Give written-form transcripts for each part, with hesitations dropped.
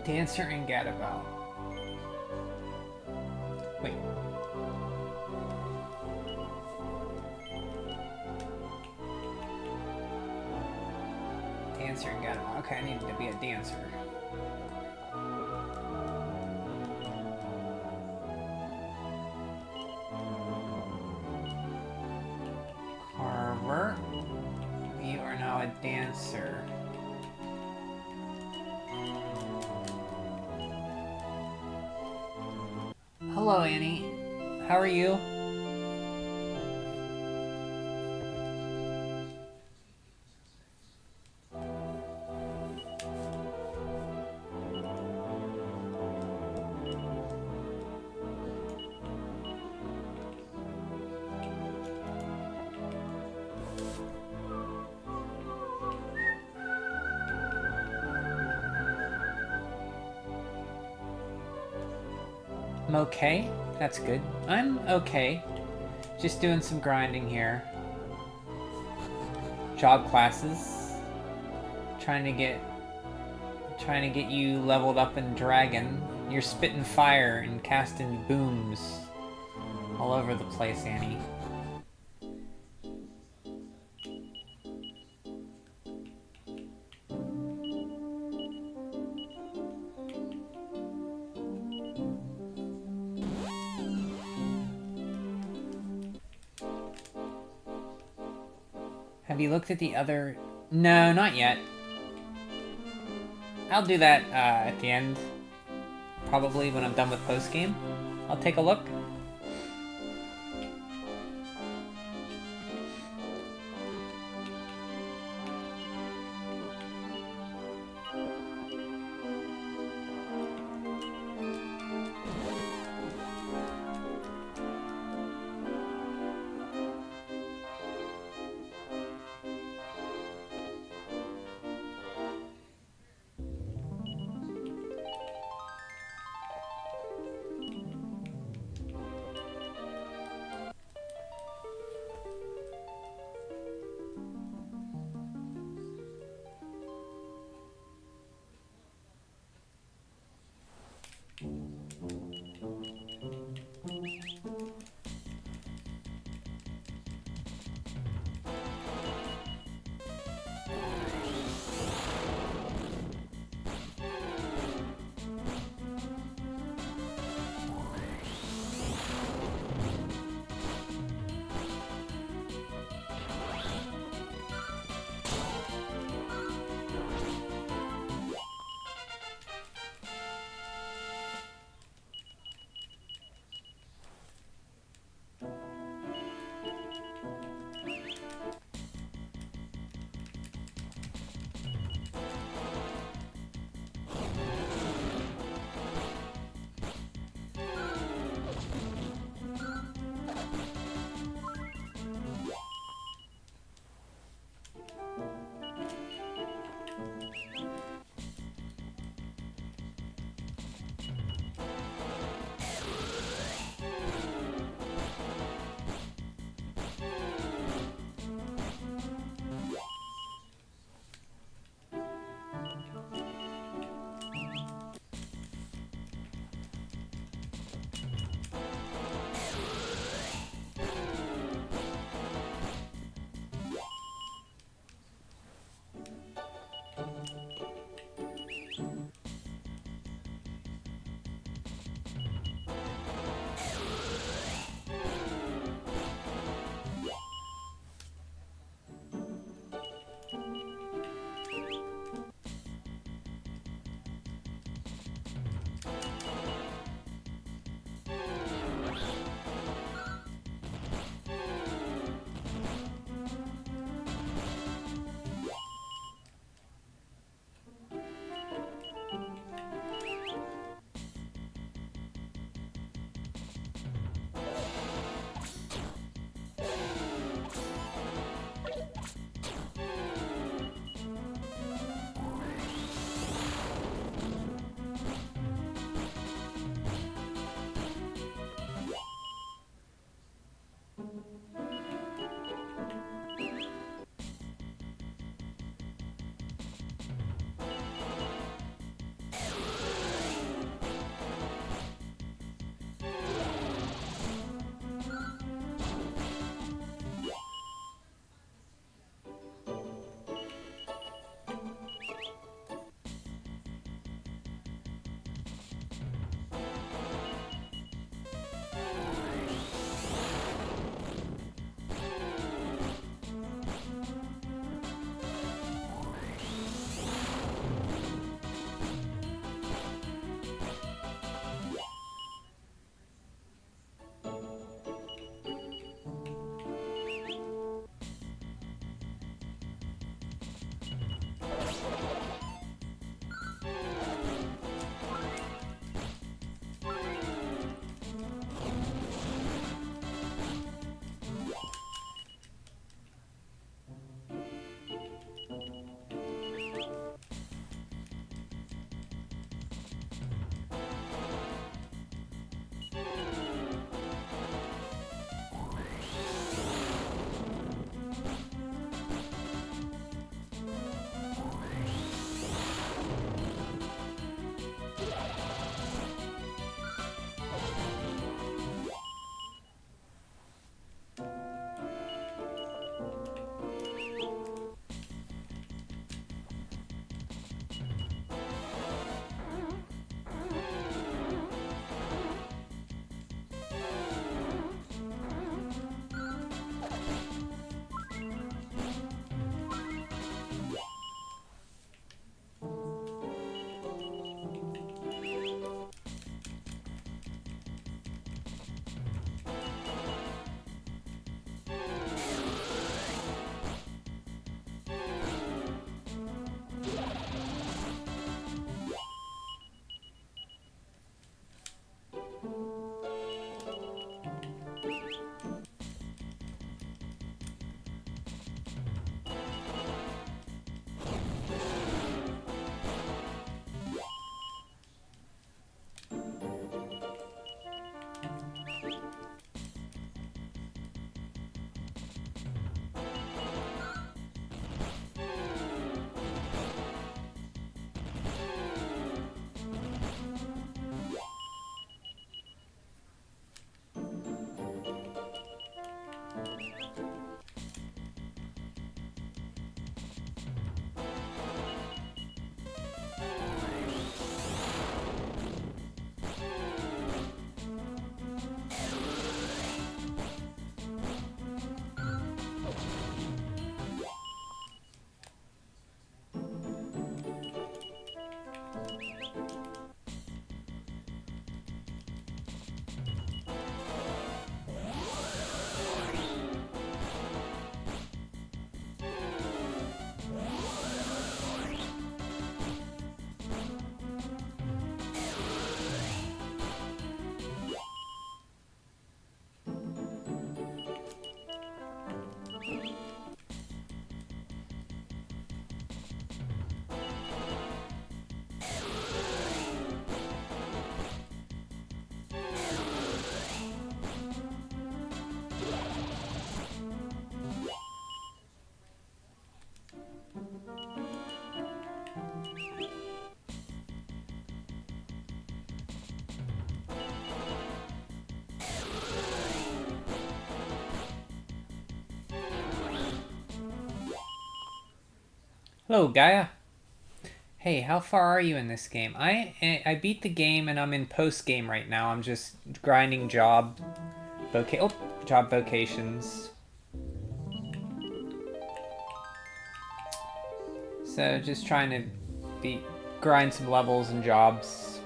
Dancer and Gadabout. Wait. Dancer and Gadabout. Okay, I needed to be a dancer. Carver, you are now a dancer. Hello, Annie. How are you? I'm okay. That's good. I'm okay. Just doing some grinding here. Job classes. Trying to get you leveled up in Dragon. You're spitting fire and casting booms all over the place, Annie. Have you looked at the other... No, not yet. I'll do that at the end. Probably when I'm done with post-game. I'll take a look. Hello, Gaia. Hey, how far are you in this game? I beat the game and I'm in post game right now. I'm just grinding job vocations. So just trying to grind some levels and jobs.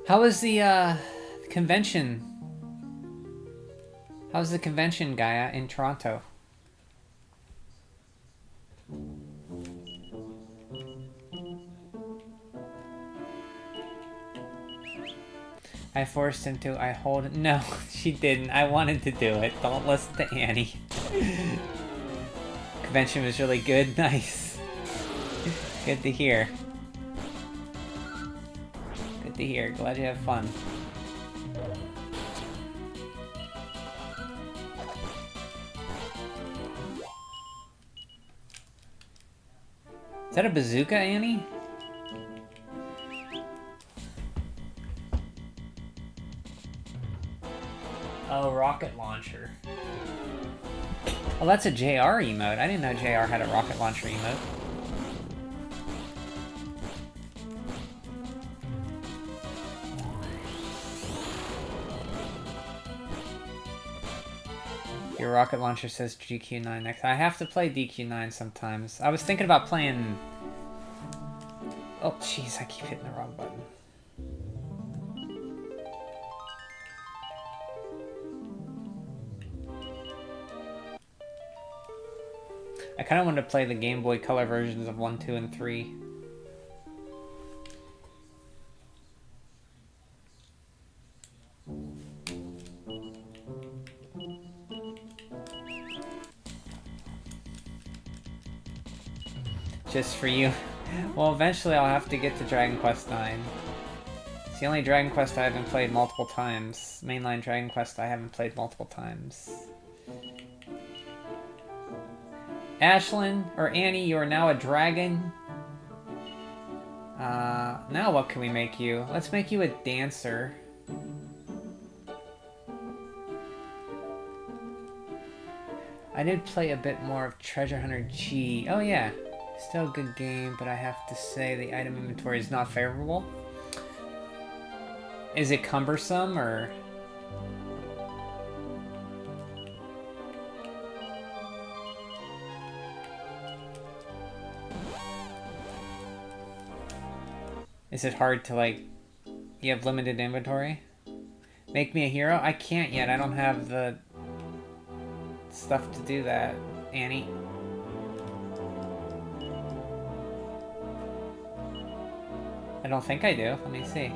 How was the convention? How's the convention, Gaia, in Toronto? I forced him to. I hold it. No, she didn't. I wanted to do it. Don't listen to Annie. Convention was really good. Nice. Good to hear. Good to hear. Glad you have fun. Is that a bazooka, Annie? Oh, rocket launcher. Oh, that's a JR emote. I didn't know JR had a rocket launcher emote. Your rocket launcher says DQ9 next. I have to play DQ9 sometimes. I was thinking about playing... Oh, jeez, I keep hitting the wrong button. I kind of want to play the Game Boy Color versions of 1, 2, and 3. Just for you. Well, eventually I'll have to get to Dragon Quest IX. It's the only Dragon Quest I haven't played multiple times. Mainline Dragon Quest I haven't played multiple times. Ashlyn, or Annie, you are now a dragon. Now what can we make you? Let's make you a dancer. I did play a bit more of Treasure Hunter G. Oh yeah, still a good game, but I have to say the item inventory is not favorable. Is it cumbersome, or... Is it hard to, like... You have limited inventory? Make me a hero? I can't yet. I don't have the stuff to do that, Annie. I don't think I do. Let me see.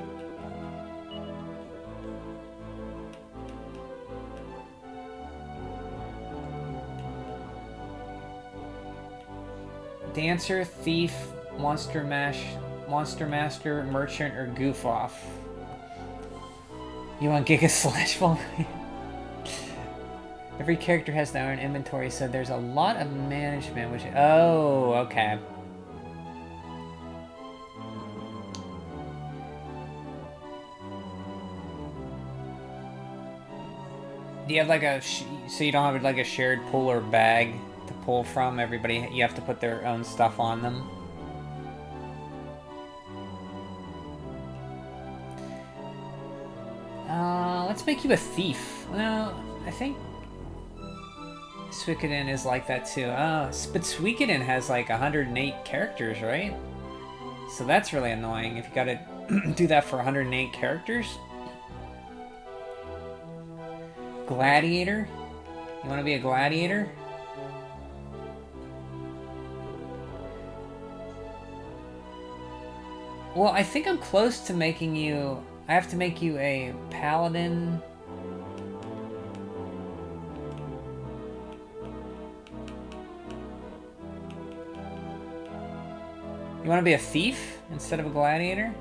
Dancer, thief, monster master, merchant, or goof off. You want Giga Slash Wolverine? Every character has their own inventory, so there's a lot of management, which... Oh, okay. Do you have like a... So you don't have like a shared pool or bag to pull from? Everybody, you have to put their own stuff on them? Let's make you a thief. Well, I think Suikoden is like that too. But Suikoden has like 108 characters, right? So that's really annoying if you gotta do that for 108 characters. Gladiator? You wanna be a gladiator? Well, I think I'm close to making you... I have to make you a paladin. You want to be a thief instead of a gladiator?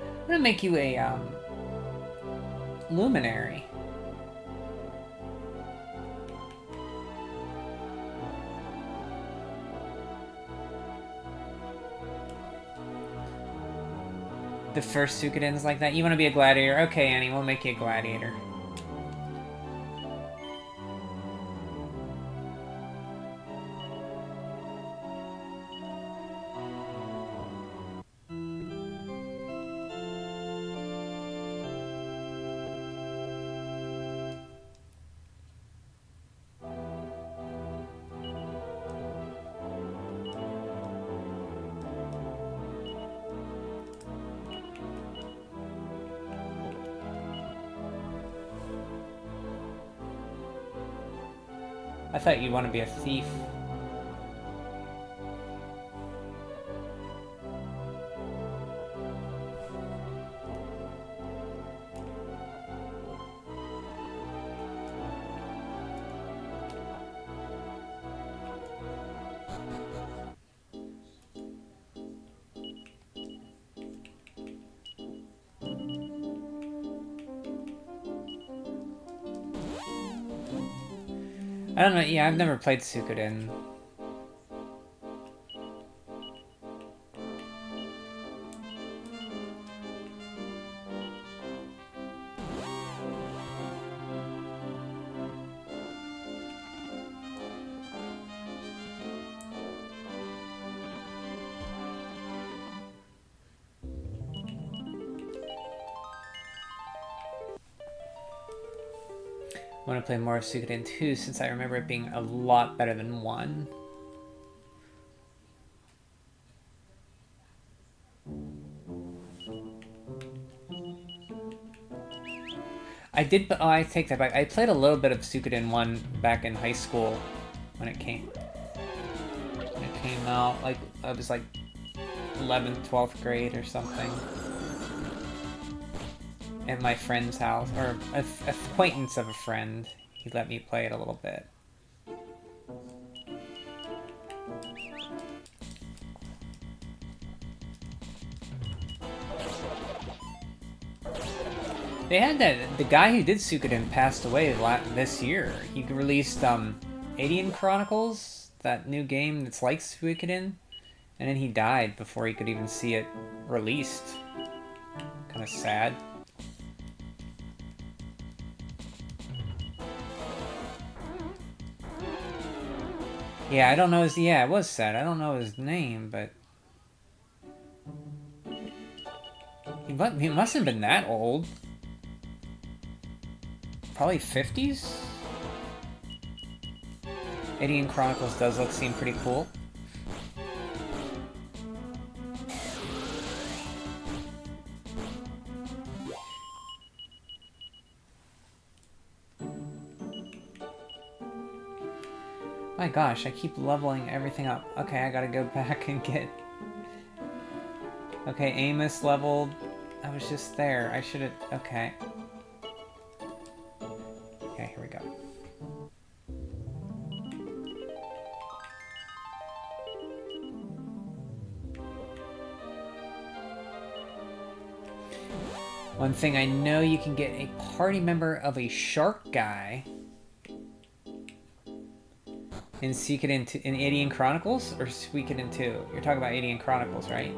I'm gonna make you a luminary. The first Suikoden's like that? You want to be a gladiator? Okay, Annie, we'll make you a gladiator. I thought you'd want to be a thief. I don't know, yeah, I've never played Suikoden. I want to play more of Suikoden 2 since I remember it being a lot better than 1. I did, but oh, I take that back. I played a little bit of Suikoden 1 back in high school when it came out. Like, I was like 11th, 12th grade or something. At my friend's house, or an acquaintance of a friend. He let me play it a little bit. They had that, the guy who did Suikoden passed away this year. He released Adian Chronicles, that new game that's like Suikoden, and then he died before he could even see it released. Kind of sad. Yeah, I don't know his... Yeah, it was sad. I don't know his name, but... He must have been that old. Probably 50s? Adian Chronicles does seem pretty cool. My gosh, I keep leveling everything up. Okay, I gotta go back and get... Okay, Amos leveled. I was just there. I should've... Okay. Okay, here we go. One thing I know, you can get a party member of a shark guy in Suikoden in Adian Chronicles or Suikoden 2? You're talking about Adian Chronicles, right?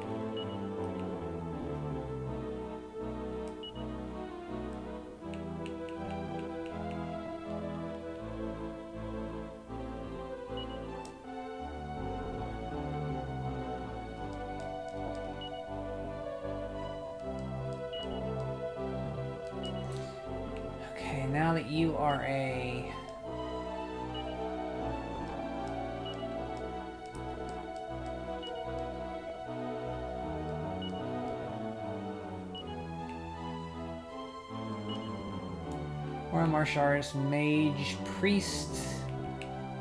Okay, now that you are a... Or a martial artist, mage, priest,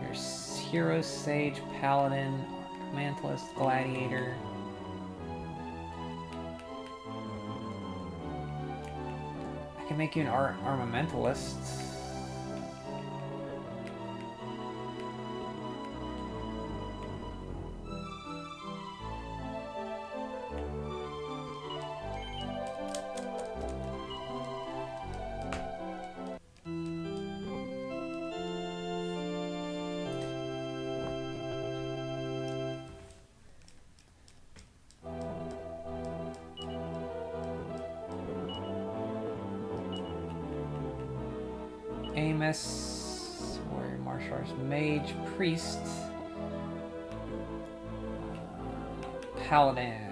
your hero, sage, paladin, mantlist, gladiator. I can make you an armamentalist. Amos, warrior, martial arts, mage, priest, paladin.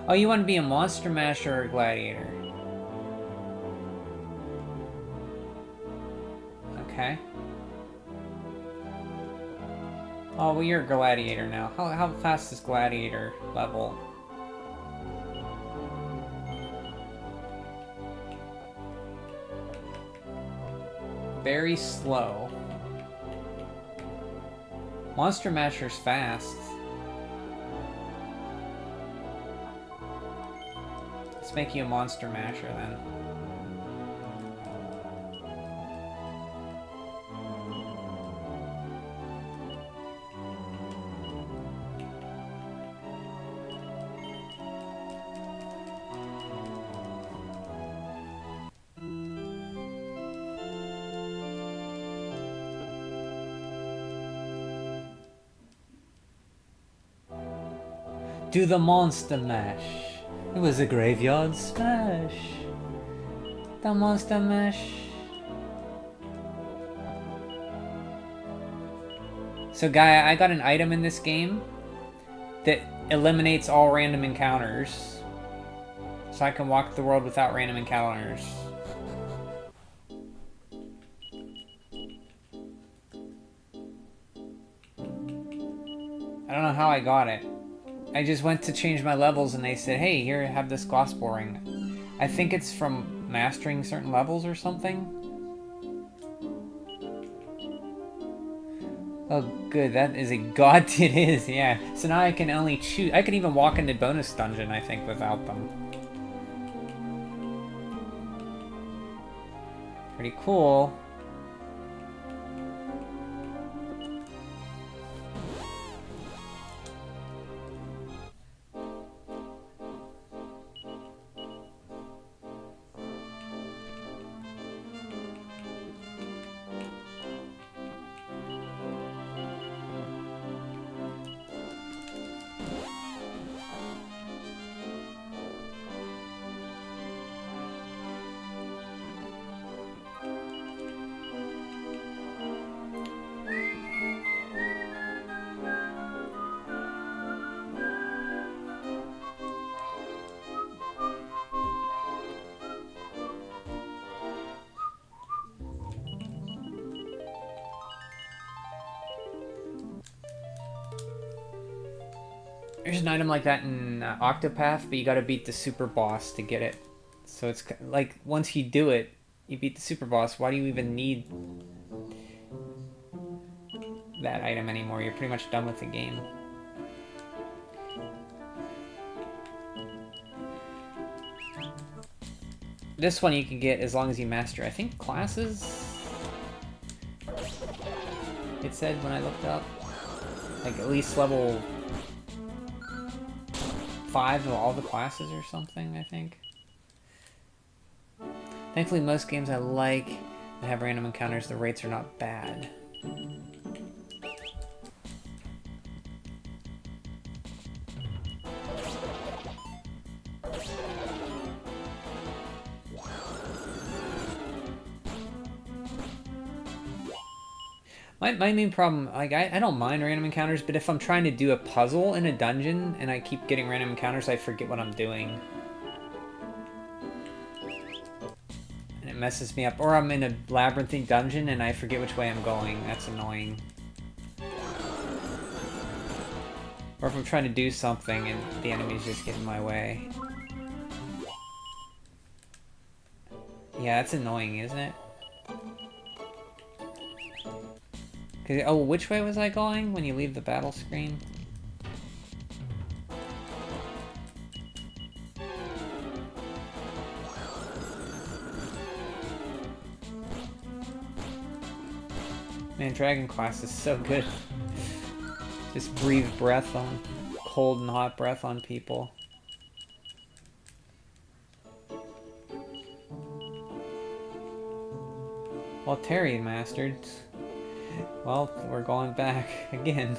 Oh, you want to be a monster masher or a gladiator? Okay. Oh, well, you're a gladiator now. How fast is gladiator level? Very slow. Monster masher's fast. Let's make you a monster masher then. Do the monster mash. It was a graveyard smash. The monster mash. So Gaia, I got an item in this game that eliminates all random encounters. So I can walk the world without random encounters. I don't know how I got it. I just went to change my levels and they said, hey, here, have this gospel ring. I think it's from mastering certain levels or something. Oh, good, that is a god. It is, yeah. So now I can only choose. I can even walk into bonus dungeon, I think, without them. Pretty cool. There's an item like that in Octopath, but you gotta beat the super boss to get it. So it's like, once you do it, you beat the super boss, why do you even need that item anymore? You're pretty much done with the game. This one you can get as long as you master, I think, classes? It said when I looked up. Like, at least level 5 of all the classes or something, I think. Thankfully, most games I like that have random encounters, the rates are not bad. My main problem, like, I don't mind random encounters, but if I'm trying to do a puzzle in a dungeon and I keep getting random encounters, I forget what I'm doing. And it it messes me up. Or I'm in a labyrinthine dungeon and I forget which way I'm going. That's annoying. Or if I'm trying to do something and the enemies just get in my way. Yeah, that's annoying, isn't it? Oh, which way was I going when you leave the battle screen? Man, Dragon Class is so good. Just breathe breath on... cold and hot breath on people. Well, Terry mastered. Well, we're going back again.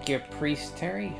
Your priest, Terry?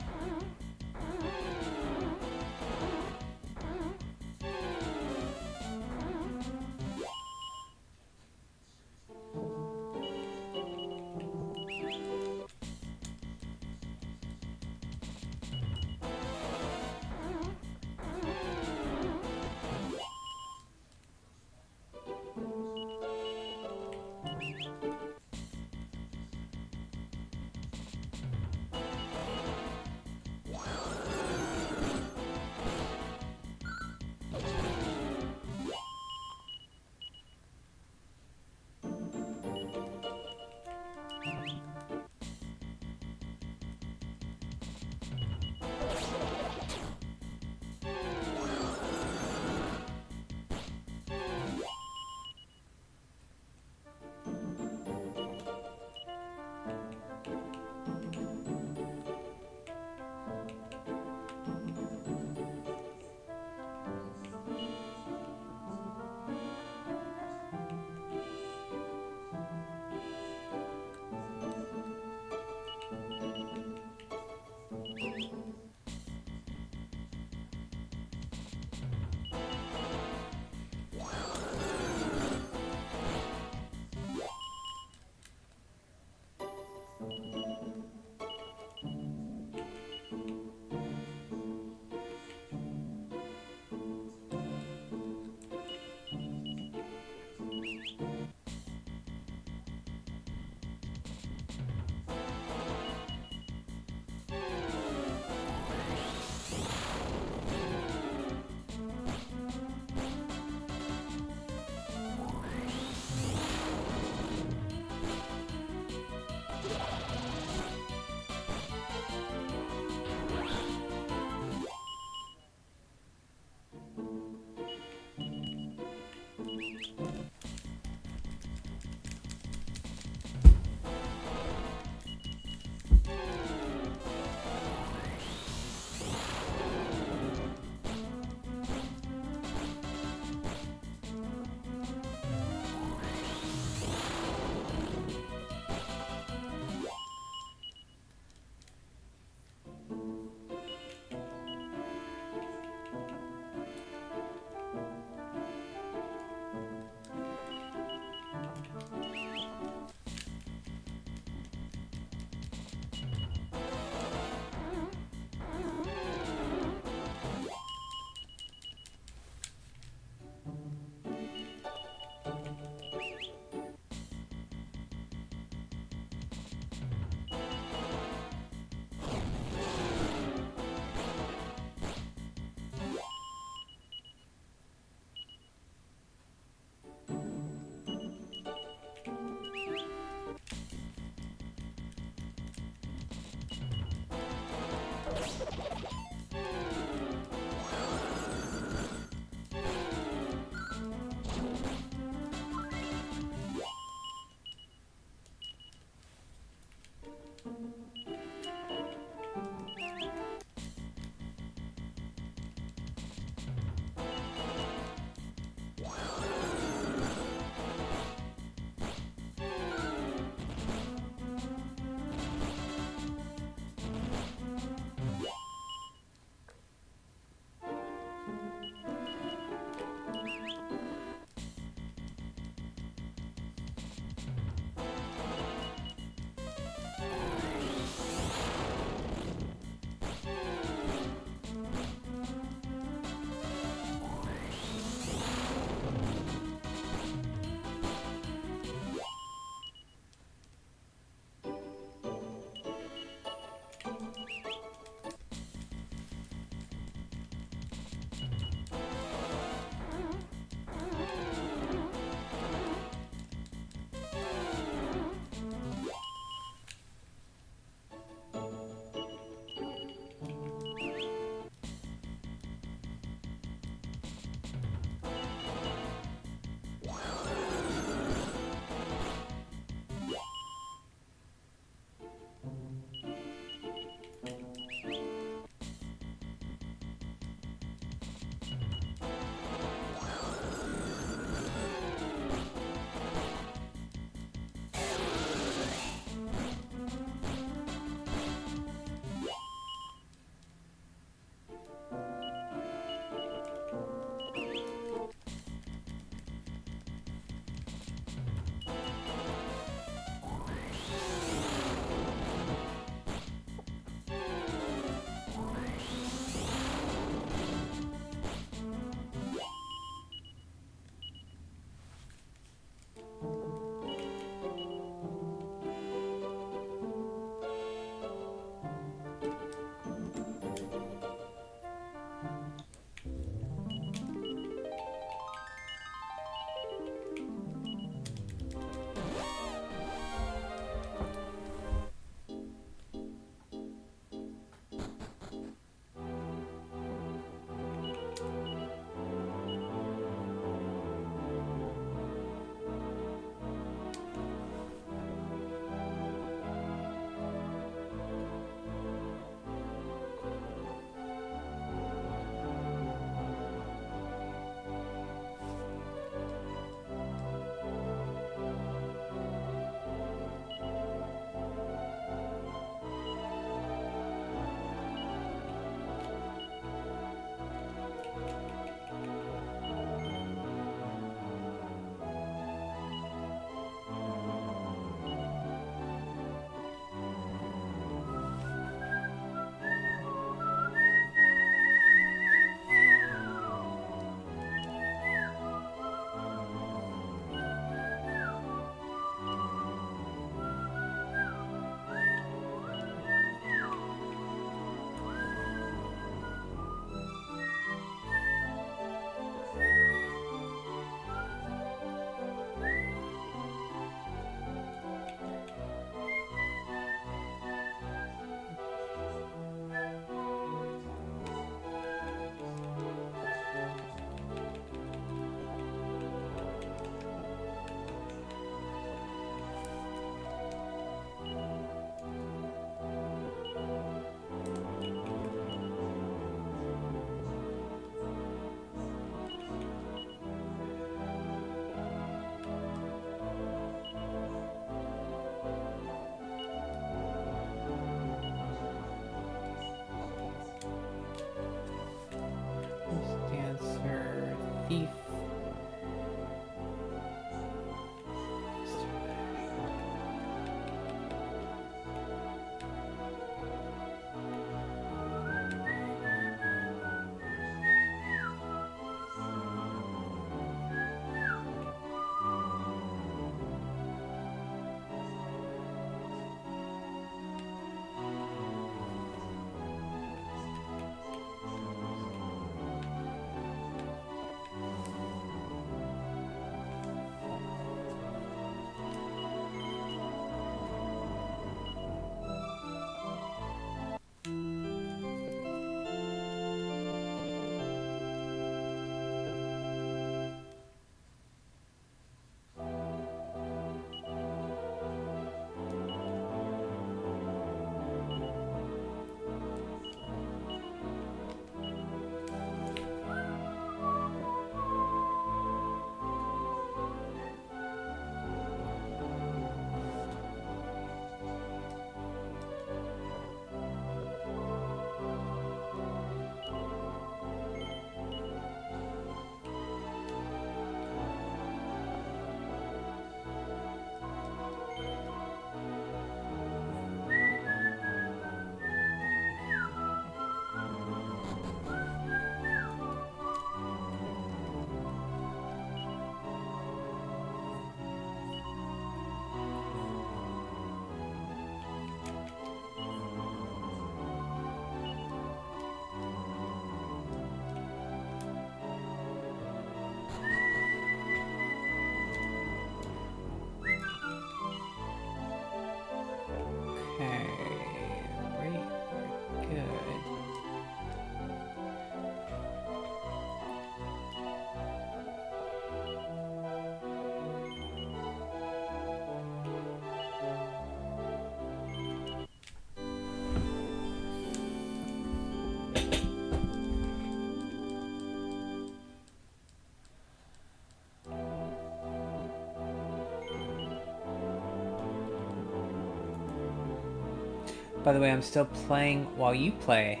By the way, I'm still playing while you play.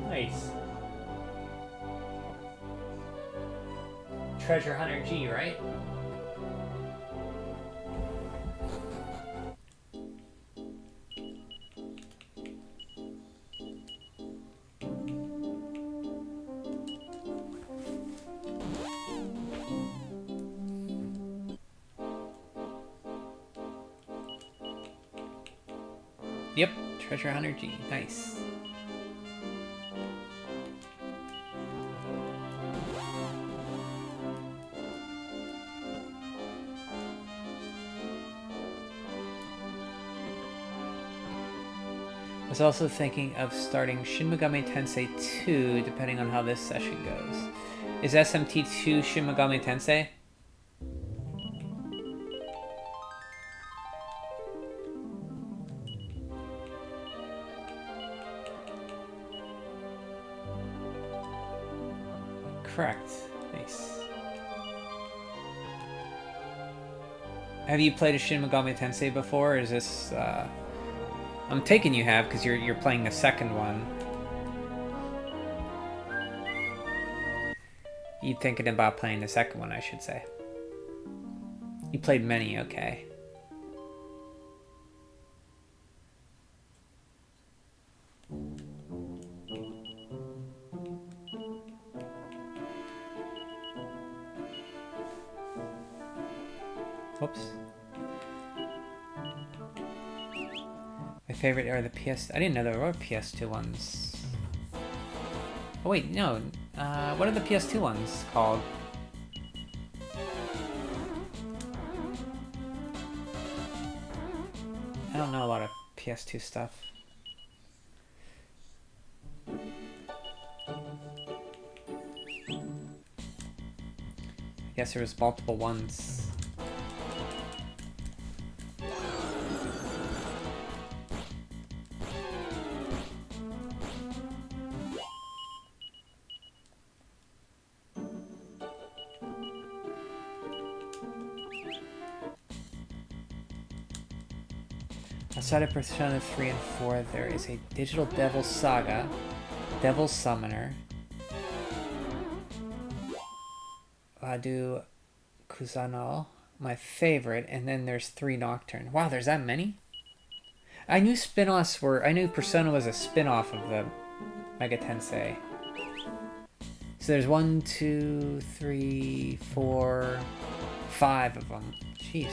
Nice. Treasure Hunter G, right? Yep, Treasure Hunter G. Nice. I was also thinking of starting Shin Megami Tensei 2, depending on how this session goes. Is SMT 2 Shin Megami Tensei? Correct. Nice. Have you played a Shin Megami Tensei before, or is this... I'm taking you have, because you're playing the second one. You thinking about playing the second one, I should say. You played many, okay. Whoops. My favorite are the PS... I didn't know there were PS2 ones. Oh wait, no. What are the PS2 ones called? I don't know a lot of PS2 stuff. I guess there was multiple ones. Outside of Persona 3 and 4, there is a Digital Devil Saga, Devil Summoner, Adu Kuzano, my favorite, and then there's 3 Nocturne. Wow, there's that many? I knew spin-offs were... I knew Persona was a spin-off of the Mega Tensei. So there's 1, 2, 3, 4, 5 of them. Jeez.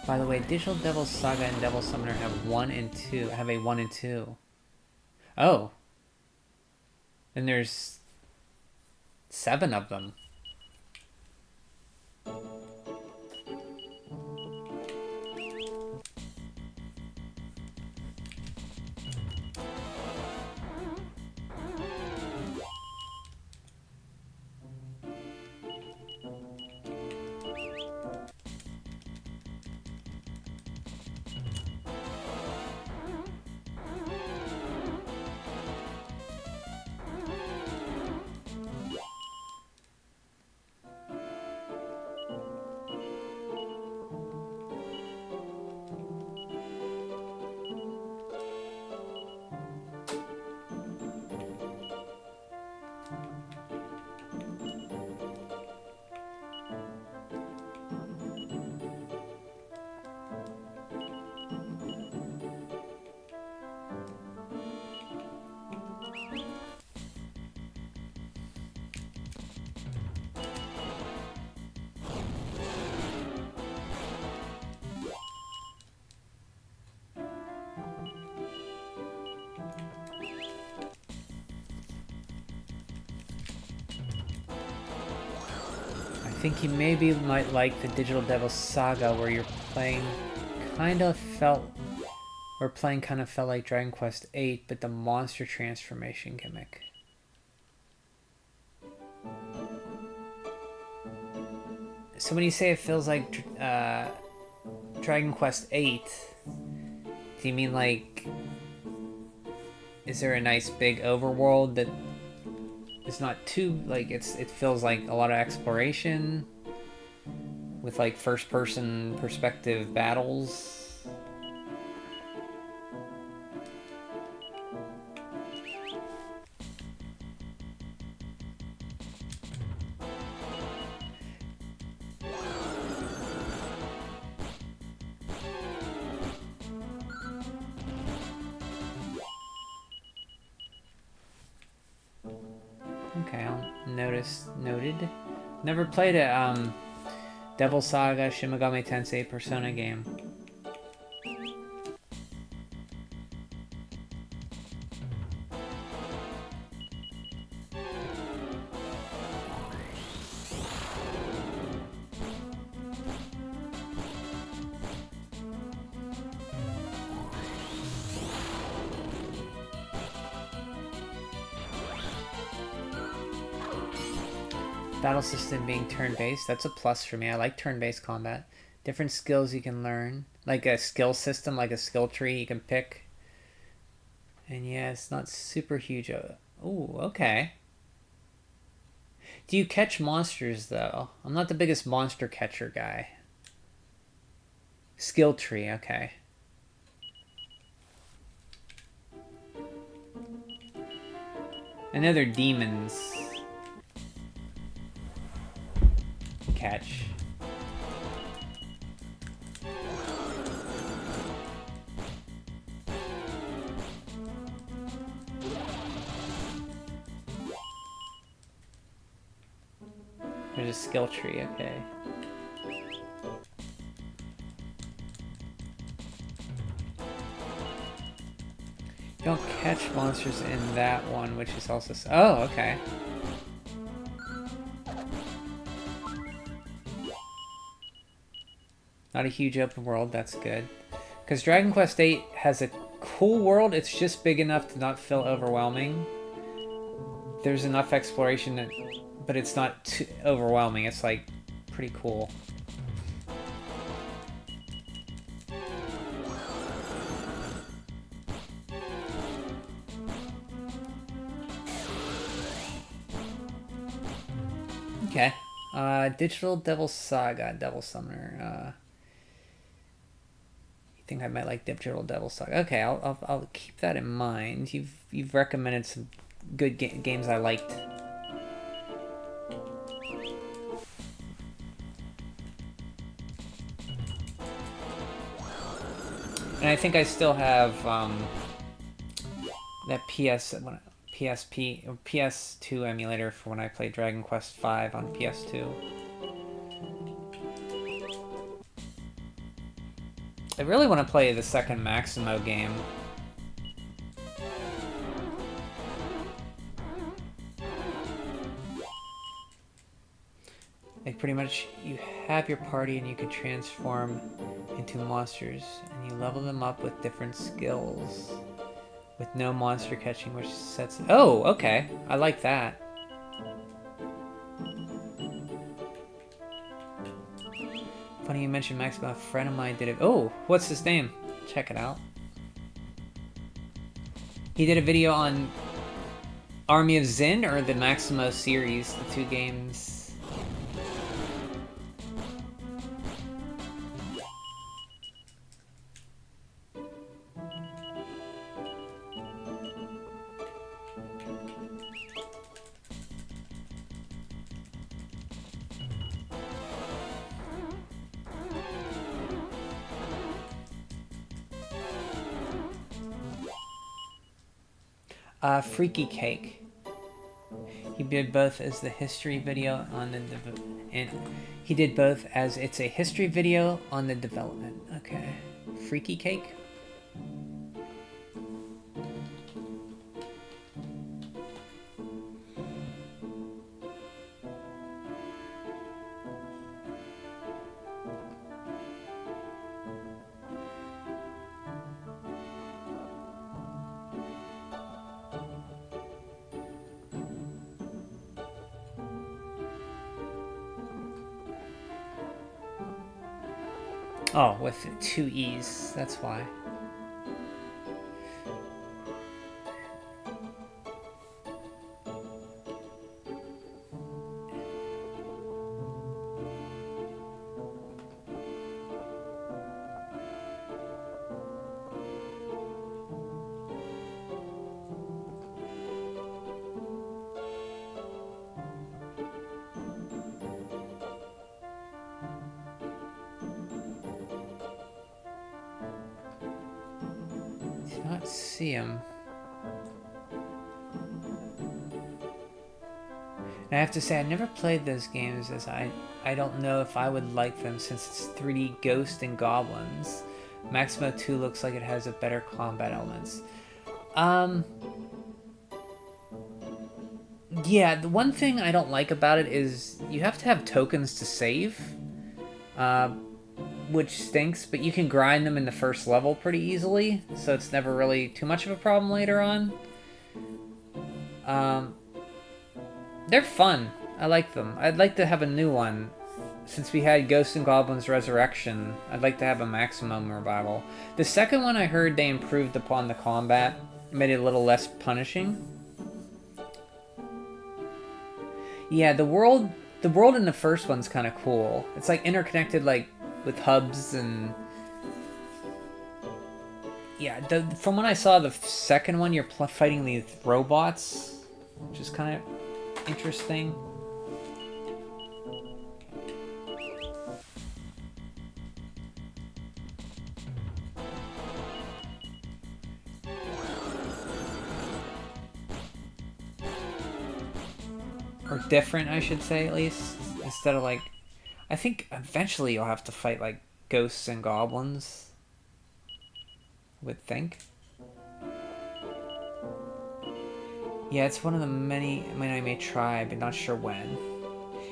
By the way, Digital Devil Saga and Devil Summoner have 1 and 2. Have a 1 and 2. Oh. And there's 7 of them. I think you maybe might like the Digital Devil Saga, where you're playing, kind of felt, Or playing kind of felt like Dragon Quest VIII, but the monster transformation gimmick. So when you say it feels like Dragon Quest VIII, do you mean like, is there a nice big overworld that is not too, like, it feels like a lot of exploration with like first person perspective battles? Okay, noted. Never played a Devil Saga, Shin Megami Tensei, Persona game. Battle system being turn-based, that's a plus for me. I like turn-based combat. Different skills you can learn. Like a skill system, like a skill tree you can pick. And yeah, it's not super huge. Oh, okay. Do you catch monsters, though? I'm not the biggest monster catcher guy. Skill tree, okay. I know they're demons. Catch. There's a skill tree, okay. You don't catch monsters in that one, which is also... Oh, okay. Not a huge open world, that's good. Because Dragon Quest VIII has a cool world, it's just big enough to not feel overwhelming. There's enough exploration, but it's not too overwhelming. It's like pretty cool. Okay. Digital Devil Saga, Devil Summoner. You think I might like Digital Devil Saga? Okay, I'll keep that in mind. You've recommended some good games I liked. And I think I still have that PSP or PS2 emulator for when I played Dragon Quest V on PS2. I really want to play the second Maximo game. Like pretty much you have your party and you can transform into monsters and you level them up with different skills with no monster catching, which sets... Oh, okay. I like that. Funny you mentioned Maximo. A friend of mine did it. Oh, what's his name? Check it out. He did a video on Army of Zin or the Maximo series, the two games. Freaky Cake. He did both as the history video on the and he did both as it's a history video on the development. Okay, Freaky Cake. Oh, with 2 E's. That's why. Do not see him. And I have to say, I never played those games as I don't know if I would like them since it's 3D Ghost and Goblins. Maximo 2 looks like it has a better combat elements. Yeah, the one thing I don't like about it is you have to have tokens to save, which stinks, but you can grind them in the first level pretty easily, so it's never really too much of a problem later on. They're fun. I like them. I'd like to have a new one. Since we had Ghosts and Goblins Resurrection, I'd like to have a Maximum Revival. The second one I heard they improved upon the combat, made it a little less punishing. Yeah, the world in the first one's kind of cool. It's like interconnected, like with hubs and yeah. From when I saw the second one, you're fighting these robots, which is kind of interesting. Or different, I should say, at least. Instead of like... I think eventually you'll have to fight like ghosts and goblins. Would think. Yeah, it's one of the many I may try, but not sure when.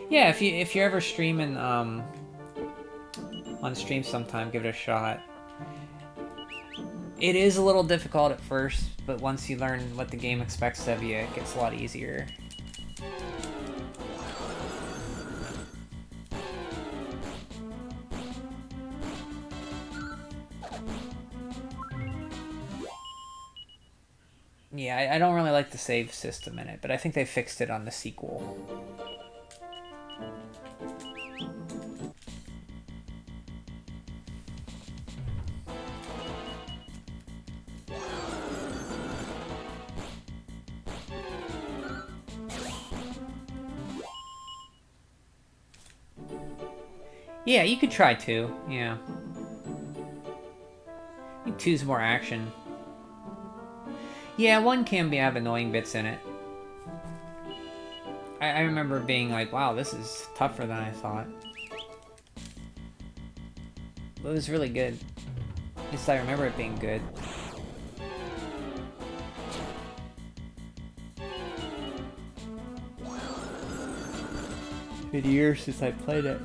Yeah, if you're ever streaming on stream sometime, give it a shot. It is a little difficult at first, but once you learn what the game expects of you, it gets a lot easier. Yeah, I don't really like the save system in it, but I think they fixed it on the sequel. Yeah, you could try 2, yeah. I think 2's more action. Yeah, 1 can have annoying bits in it. I remember being like, wow, this is tougher than I thought. It was really good. At least I remember it being good. It's been years since I played it.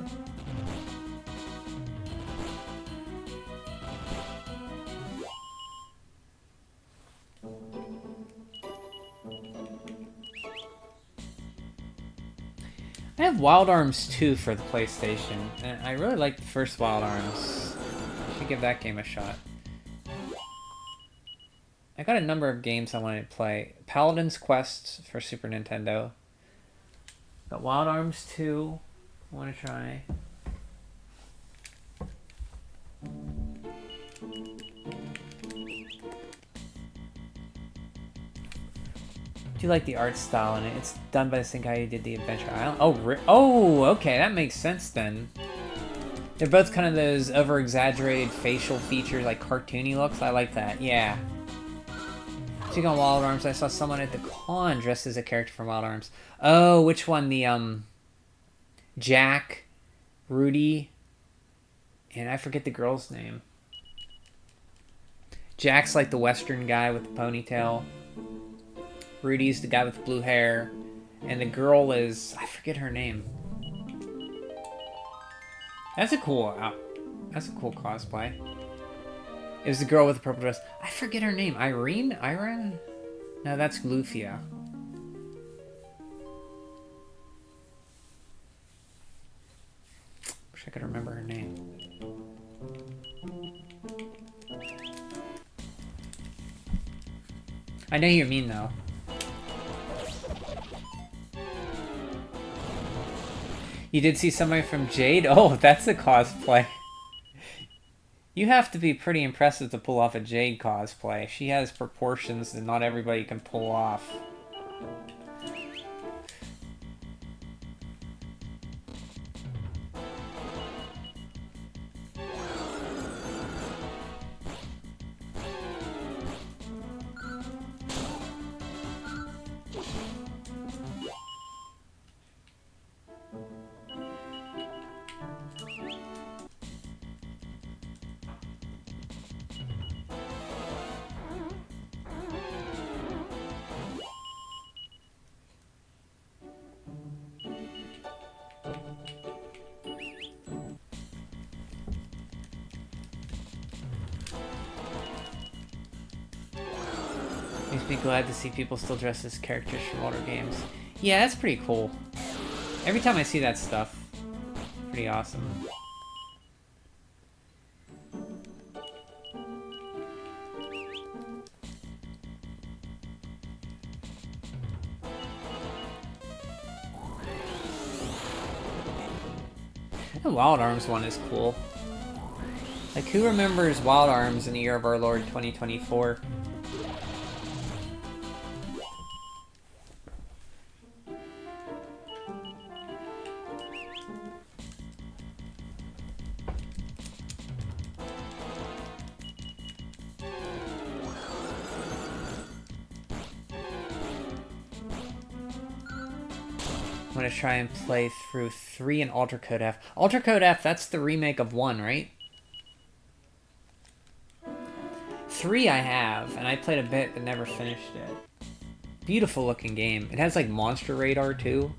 I have Wild Arms 2 for the PlayStation, and I really like the first Wild Arms. I should give that game a shot. I got a number of games I wanted to play. Paladin's Quest for Super Nintendo. Got Wild Arms 2. I want to try. I do like the art style in it. It's done by the same guy who did the Adventure Island. Oh, okay, that makes sense then. They're both kind of those over-exaggerated facial features, like cartoony looks. I like that, yeah. Speaking of Wild Arms, I saw someone at the con dressed as a character from Wild Arms. Oh, which one? The, Jack, Rudy, and I forget the girl's name. Jack's like the Western guy with the ponytail. Rudy's the guy with blue hair, and the girl is, I forget her name. That's a cool cosplay. It was the girl with the purple dress. I forget her name. Irene? Irene? No, that's Lufia. Wish I could remember her name. I know you mean, though. You did see somebody from Jade? Oh, that's a cosplay. You have to be pretty impressive to pull off a Jade cosplay. She has proportions that not everybody can pull off. Makes me glad to see people still dress as characters from older games. Yeah, that's pretty cool. Every time I see that stuff, pretty awesome. The Wild Arms one is cool. Like, who remembers Wild Arms in the year of our Lord 2024? I'm gonna try and play through 3 and Alter Code F. Alter Code F, that's the remake of 1, right? 3 I have, and I played a bit but never finished it. Beautiful looking game. It has like monster radar too,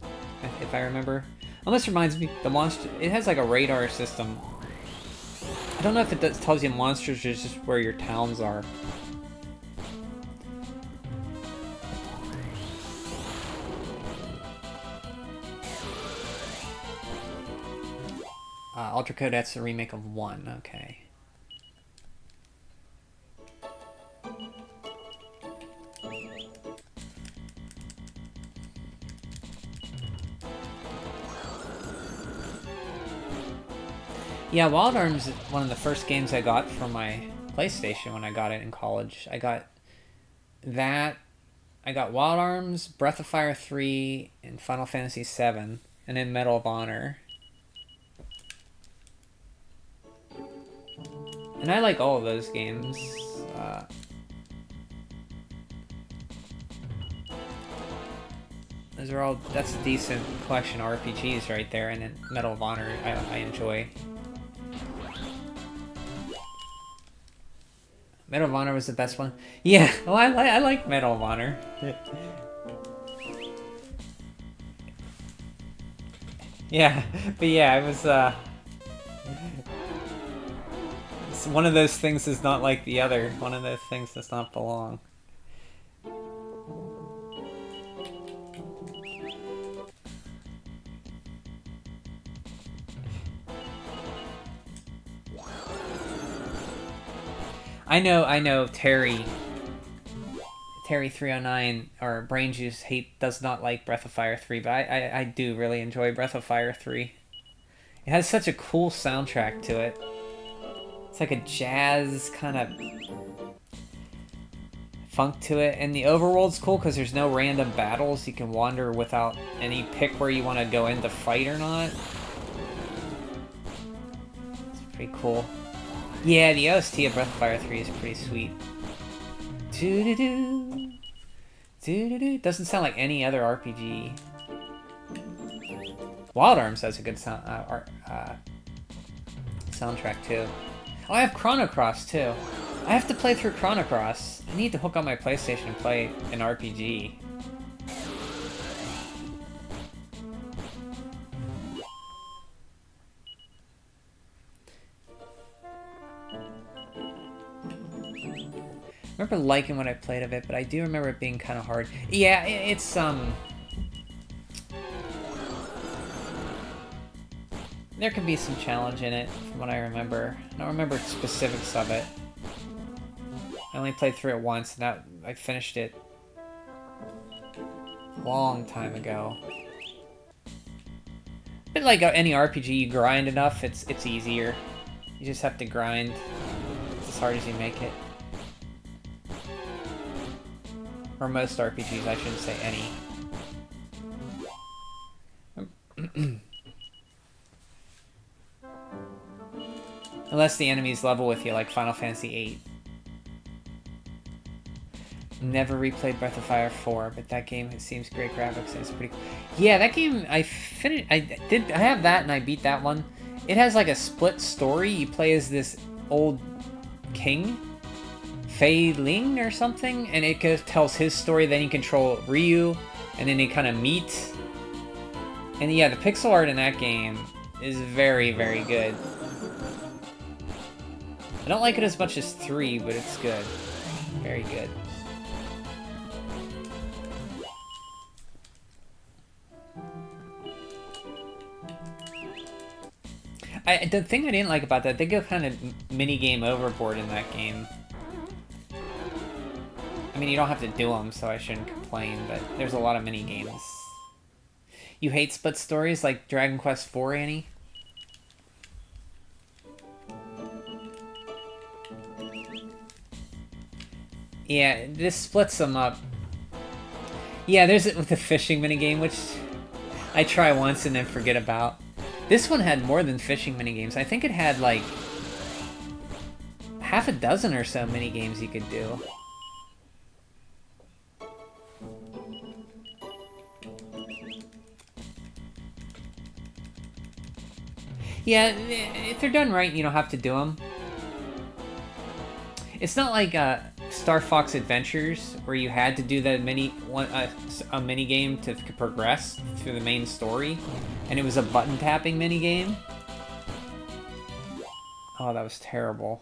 if I remember. Almost reminds me, the monster, it has like a radar system. I don't know if it tells you monsters or just where your towns are. Alter Code, that's a remake of 1, okay. Yeah, Wild Arms is one of the first games I got for my PlayStation when I got it in college. I got that, I got Wild Arms, Breath of Fire 3, and Final Fantasy 7, and then Medal of Honor. And I like all of those games. Those are all, that's a decent collection of RPGs right there, and then Medal of Honor I enjoy. Medal of Honor was the best one. Yeah, well, I like Medal of Honor. Yeah, but yeah, it was, it's one of those things is not like the other. One of those things does not belong. I know, Terry 309 or Brain Juice does not like Breath of Fire 3, but I do really enjoy Breath of Fire 3. It has such a cool soundtrack to it. It's like a jazz kind of funk to it, and the overworld's cool because there's no random battles. You can wander without any pick where you want to go in to fight or not. It's pretty cool. Yeah, the OST of Breath of Fire 3 is pretty sweet. Doo-doo-doo. Doo-doo-doo. Doesn't sound like any other RPG. Wild Arms has a good soundtrack too. Oh, I have Chrono Cross too. I have to play through Chrono Cross. I need to hook on my PlayStation and play an RPG. I remember liking what I played of it, but I do remember it being kind of hard. Yeah, it's There can be some challenge in it, from what I remember. I don't remember specifics of it. I only played through it once, and that I finished it a long time ago. But like any RPG, you grind enough, it's easier. You just have to grind. It's as hard as you make it. Or most RPGs, I shouldn't say any. Unless the enemies level with you, like Final Fantasy VIII. Never replayed Breath of Fire 4, but that game, it seems great graphics and it's pretty cool. Yeah, that game, I finished, I have that and I beat that one. It has like a split story. You play as this old king, Fei Ling or something, and it tells his story, then you control Ryu, and then they kind of meet. And yeah, the pixel art in that game is very, very good. I don't like it as much as 3, but it's good. Very good. The thing I didn't like about that, they go kind of mini-game overboard in that game. I mean, you don't have to do them, so I shouldn't complain, but there's a lot of mini-games. You hate split stories like Dragon Quest IV, Annie? Yeah, this splits them up. Yeah, there's it with the fishing minigame, which I try once and then forget about. This one had more than fishing minigames. I think it had like half a dozen or so minigames you could do. Yeah, if they're done right, you don't have to do them. It's not like Star Fox Adventures, where you had to do the a mini game to progress through the main story, and it was a button tapping mini game. Oh, that was terrible.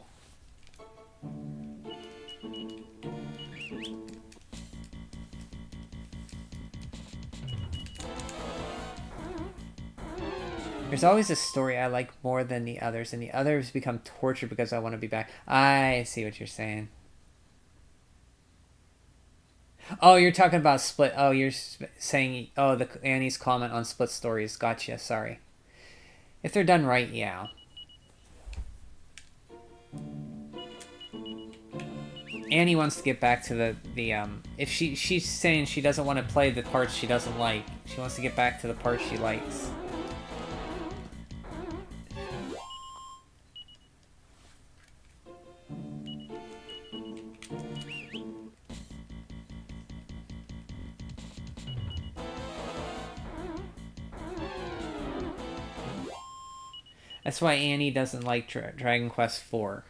There's always a story I like more than the others, and the others become torture because I want to be back. I see what you're saying. Oh, you're talking about split. Oh, you're saying, oh, the Annie's comment on split stories. Gotcha, sorry. If they're done right, yeah. Annie wants to get back to if she's saying she doesn't want to play the parts she doesn't like. She wants to get back to the parts she likes. That's why Annie doesn't like Dragon Quest IV.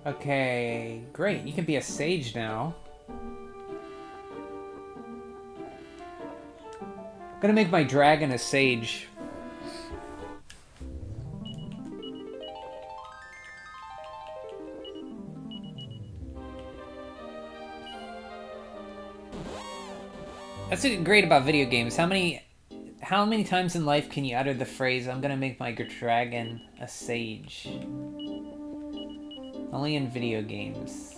Okay, great. You can be a sage now. I'm gonna make my dragon a sage. That's great about video games. How many times in life can you utter the phrase, I'm gonna make my dragon a sage? Only in video games.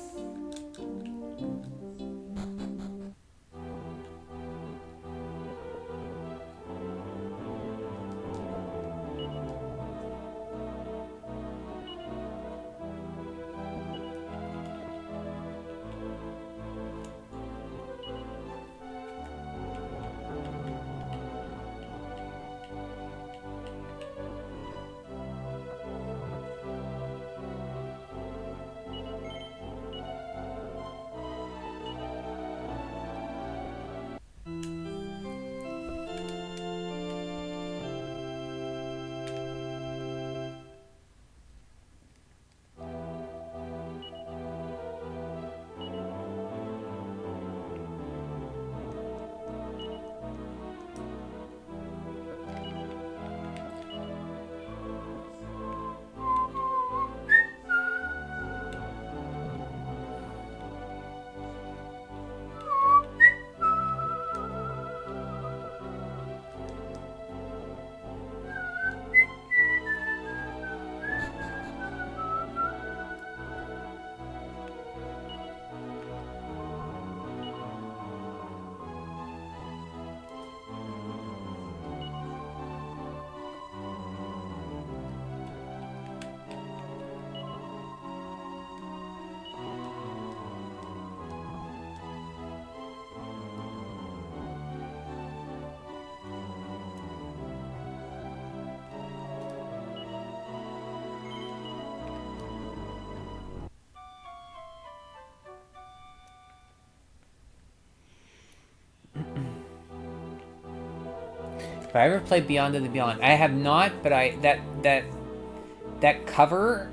Have I ever played Beyond of the Beyond? I have not, but that cover.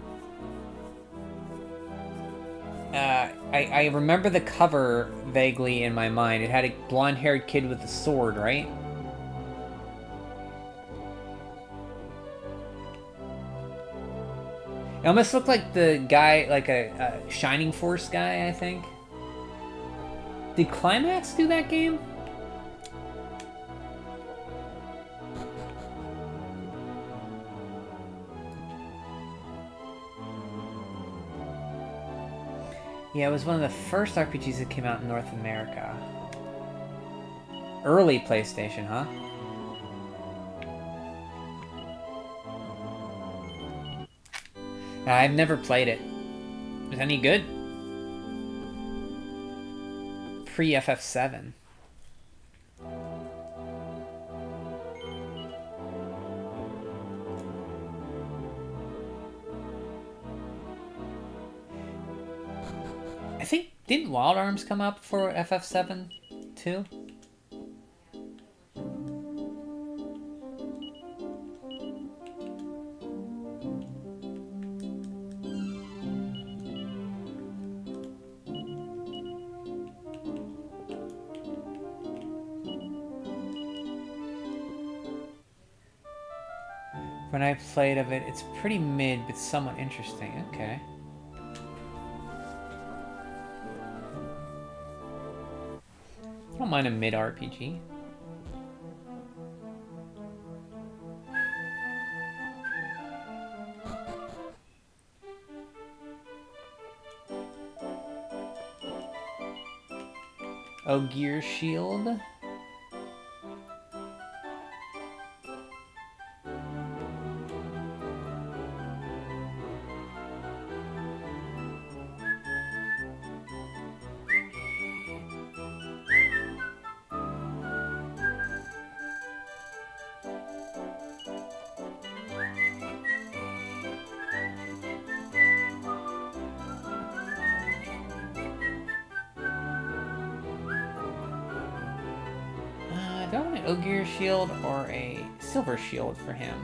I remember the cover vaguely in my mind. It had a blonde-haired kid with a sword, right? It almost looked like the guy, like a Shining Force guy, I think. Did Climax do that game? Yeah, it was one of the first RPGs that came out in North America. Early PlayStation, huh? I've never played it. Is it any good? Pre-FF7. I think, didn't Wild Arms come out before FF7 too? When I played of it, it's pretty mid, but somewhat interesting. Okay. I don't mind a mid RPG. Gear Shield. Do I want an Ogier Shield or a Silver Shield for him?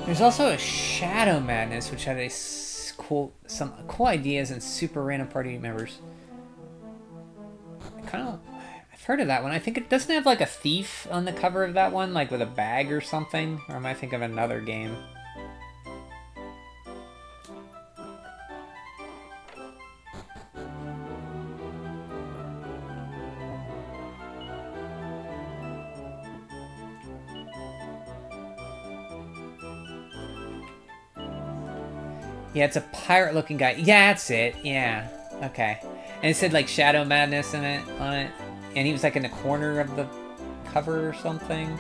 There's also a Shadow Madness, which had some cool ideas and super random party members. I've heard of that one. I think it doesn't have like a thief on the cover of that one, like with a bag or something. Or am I thinking of another game? Yeah, it's a pirate-looking guy. Yeah, that's it. Yeah. Okay. And it said like Shadow Madness on it, and he was like in the corner of the cover or something.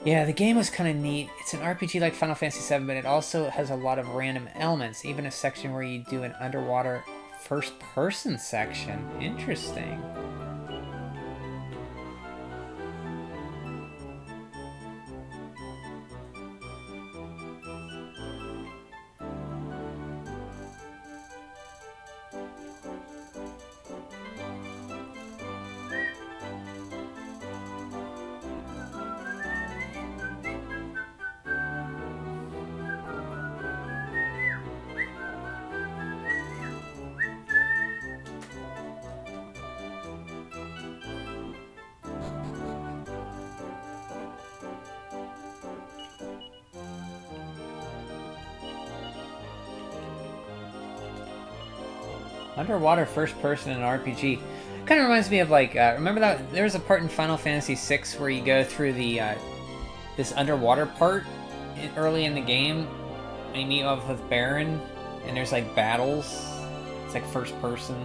Yeah, the game was kind of neat. It's an RPG like Final Fantasy VII, but it also has a lot of random elements. Even a section where you do an underwater first-person section. Interesting. Underwater first person in an RPG. Kind of reminds me of like, remember that there was a part in Final Fantasy VI where you go through the this underwater part early in the game, and you meet up with Baron, and there's like battles. It's like first person.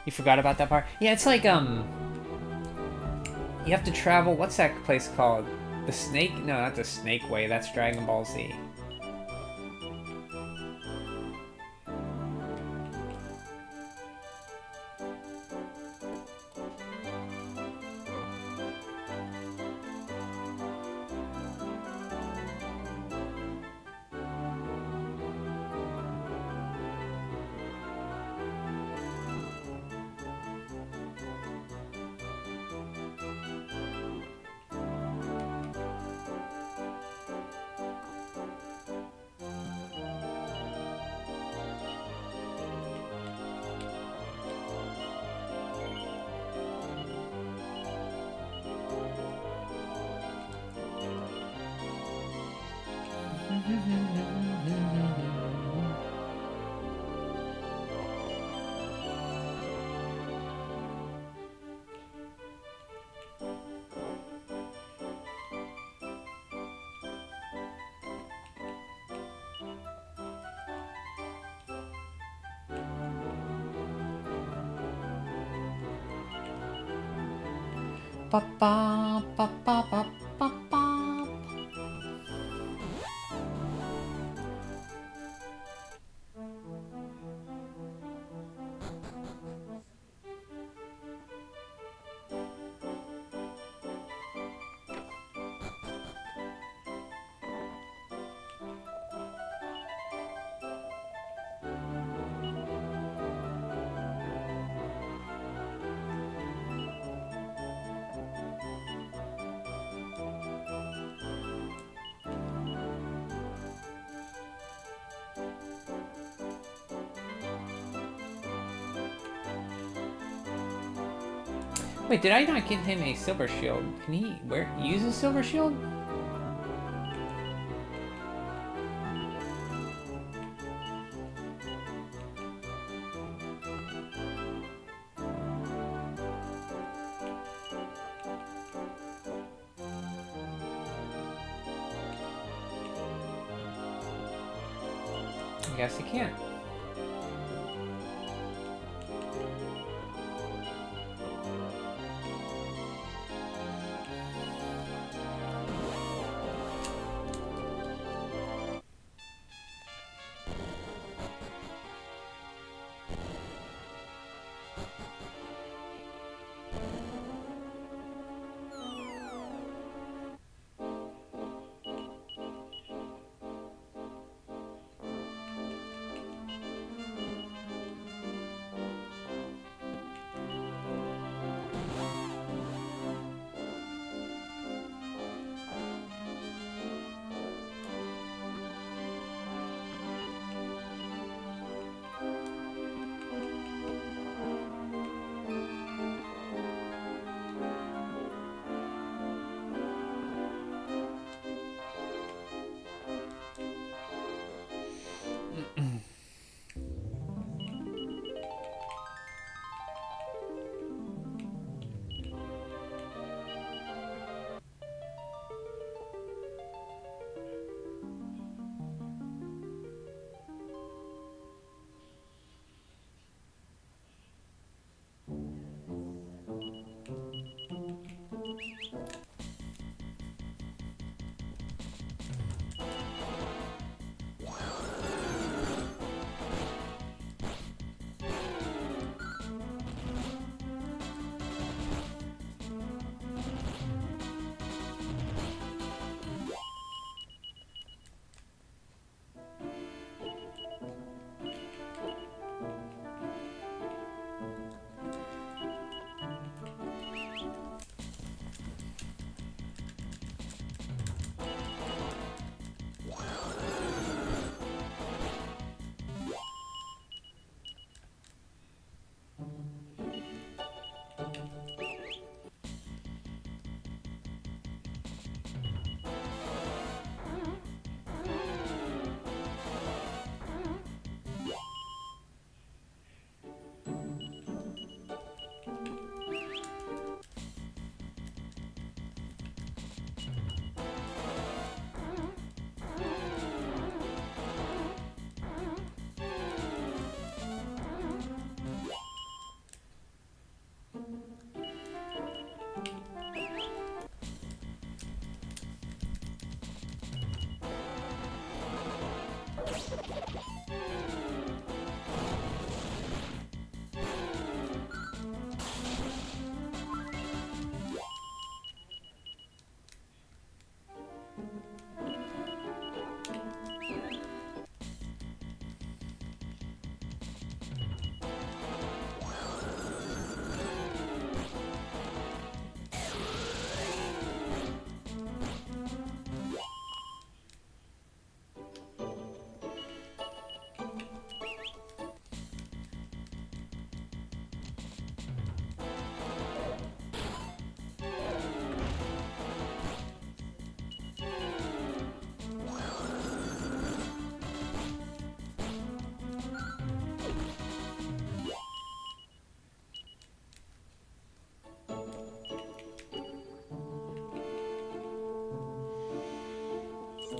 You forgot about that part? Yeah, it's like, you have to travel, what's that place called? The Snake? No, not the Snake Way, that's Dragon Ball Z. Ba ba ba ba ba ba ba. Wait, did I not get him a silver shield? Can he use a silver shield? I guess you can't.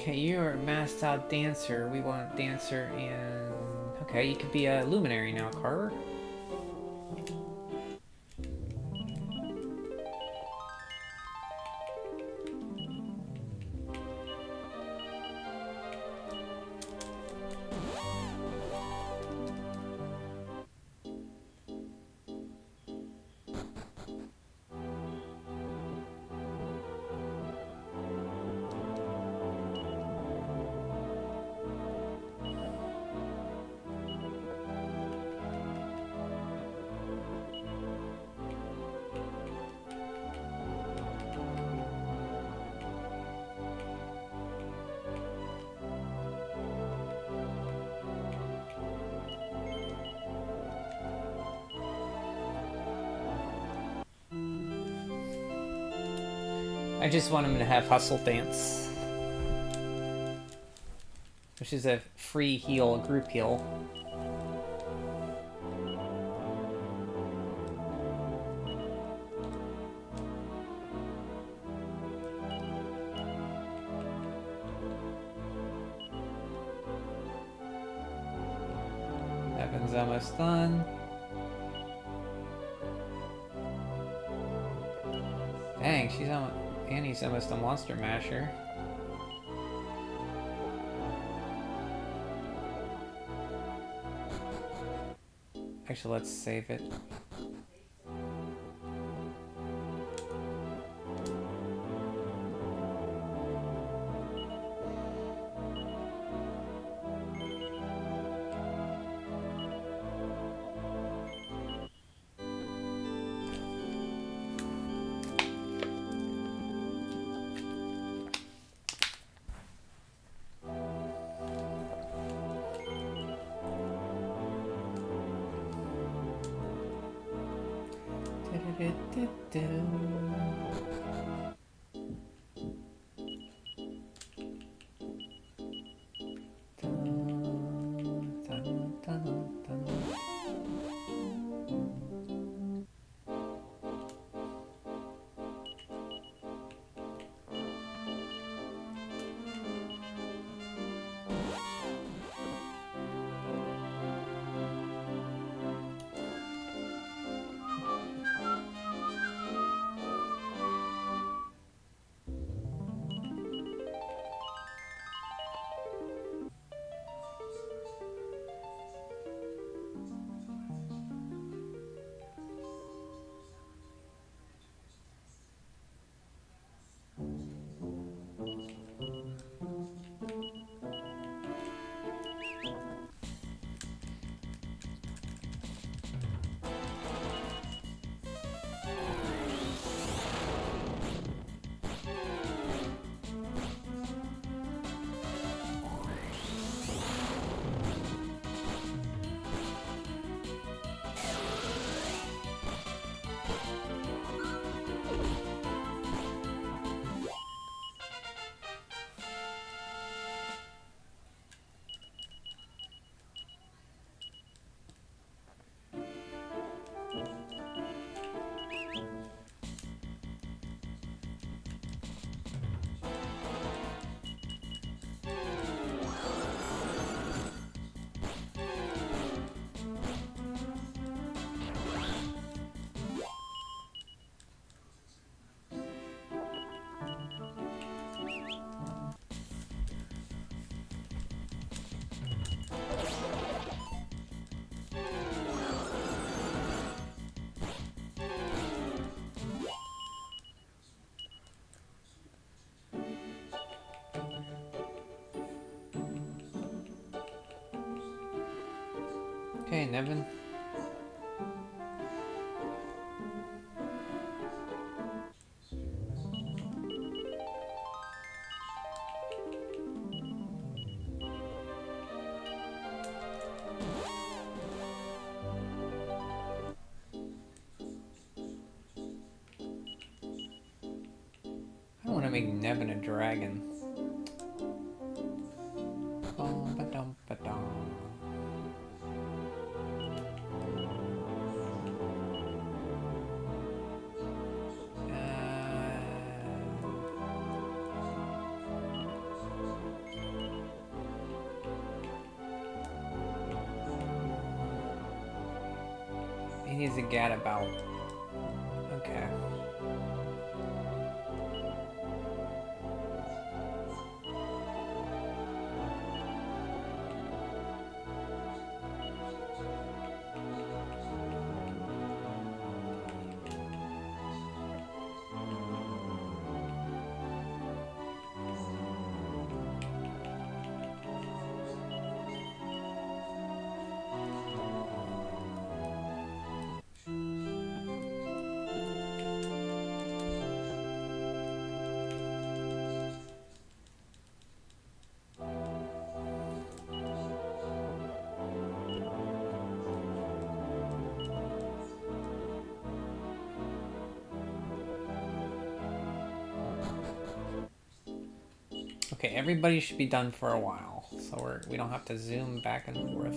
Okay, you're a masked out dancer. We want dancer and... Okay, you could be a luminary now, Carver. I just want him to have Hustle Dance, which is a free heal, group heal. Nevin's almost done. Dang, Annie's almost a monster masher. Actually, let's save it. Okay, Nevin. I don't want to make Nevin a dragon. He needs a gadabout. Okay. Okay, everybody should be done for a while, so we don't have to zoom back and forth.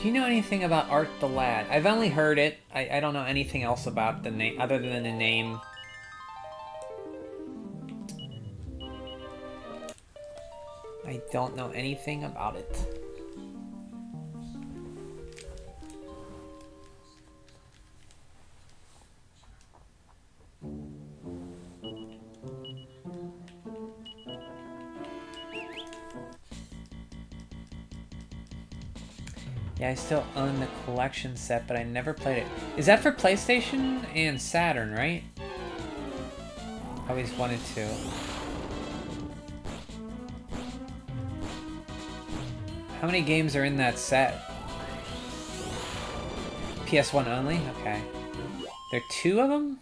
Do you know anything about Art the Lad? I've only heard it. I don't know anything else about the name other than the name. I don't know anything about it. Yeah, I still own the collection set, but I never played it. Is that for PlayStation and Saturn, right? I always wanted to. How many games are in that set? PS1 only? Okay. There are 2 of them?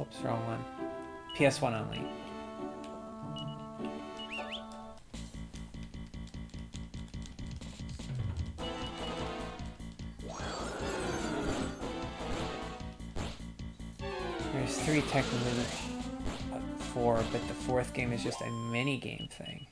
Oops, wrong one. PS1 only. There's 3 technically, 4, but the 4th game is just a mini game thing.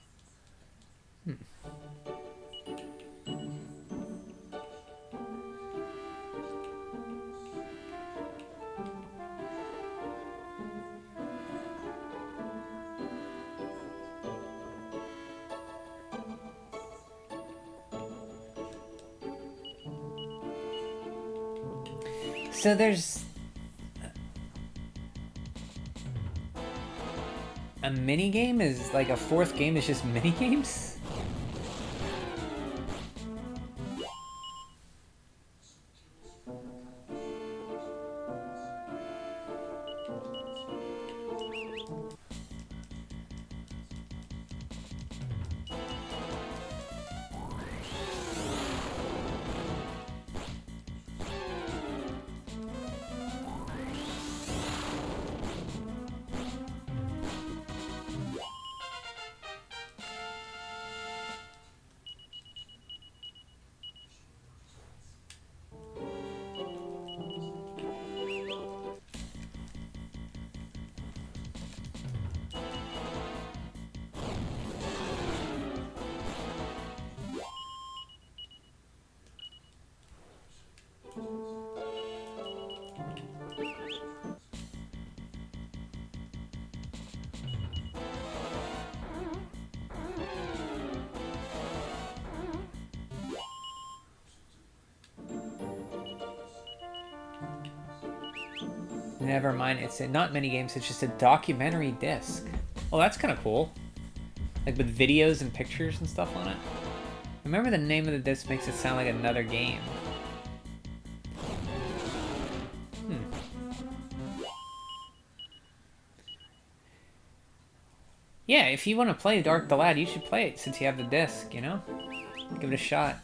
So there's a mini game is like a 4th game is just mini games? Never mind, it's not mini games, it's just a documentary disc. Well, that's kind of cool. Like with videos and pictures and stuff on it. Remember the name of the disc makes it sound like another game. Yeah, if you want to play Dark the Lad, you should play it since you have the disc, you know? Give it a shot.